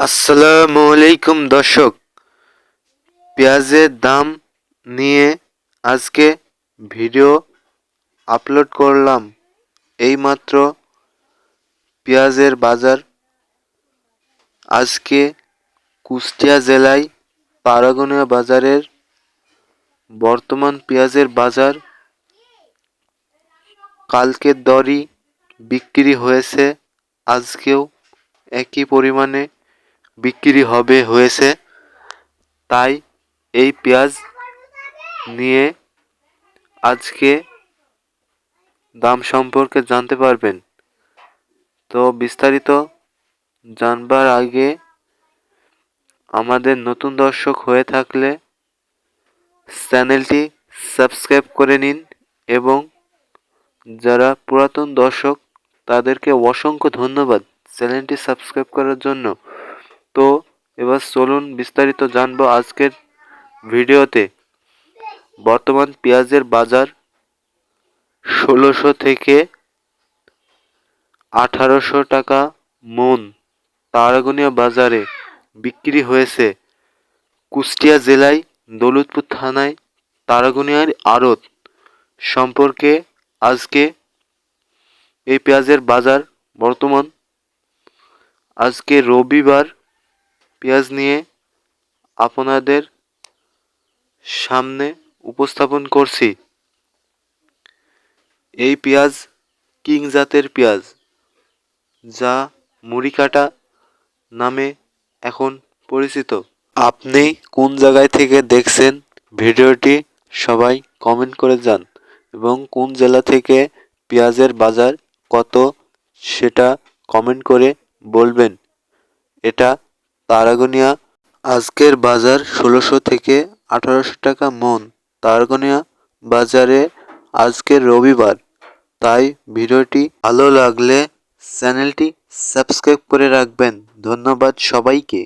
আসসালামু আলাইকুম দর্শক, পেঁয়াজের দাম নিয়ে আজকে ভিডিও আপলোড করলাম। এইমাত্র পেঁয়াজের বাজার আজকে কুষ্টিয়া জেলায় পারাগনিয়া বাজারের বর্তমান পেঁয়াজের বাজার কালকের দরই বিক্রি হয়েছে, আজকেও একই পরিমাণে বিক্রি হয়েছে। তাই এই পেঁয়াজ নিয়ে আজকে দাম সম্পর্কে জানতে পারবেন। তো বিস্তারিত জানবার আগে আমাদের নতুন দর্শক হয়ে থাকলে চ্যানেলটি সাবস্ক্রাইব করে নিন এবং যারা পুরাতন দর্শক তাদেরকে অসংখ্য ধন্যবাদ চ্যানেলটি সাবস্ক্রাইব করার জন্য। তো এবার চলুন বিস্তারিত জানবো আজকের ভিডিওতে। বর্তমান পেঁয়াজের বাজার 1600 থেকে 1800 টাকা মন তারাগনিয়া বাজারে বিক্রি হয়েছে। কুষ্টিয়া জেলায় দৌলতপুর থানায় তারাগনিয়ার আড়ত সম্পর্কে আজকে এই পেঁয়াজের বাজার বর্তমান আজকে রবিবার পেঁয়াজ নিয়ে আপনাদের সামনে উপস্থাপন করছি। এই পেঁয়াজ কিং জাতের পেঁয়াজ, যা মুড়িকাটা নামে এখন পরিচিত। আপনি কোন জায়গায় থেকে দেখছেন ভিডিওটি সবাই কমেন্ট করে যান এবং কোন জেলা থেকে পেঁয়াজের বাজার কত সেটা কমেন্ট করে বলবেন। এটা তারাগনিয়া। আজকের বাজার 1600 থেকে 1800 টাকা মন তারাগনিয়া বাজারে আজকের রবিবার। তাই ভিডিওটি ভালো লাগলে চ্যানেলটি সাবস্ক্রাইব করে রাখবেন। ধন্যবাদ সবাইকে।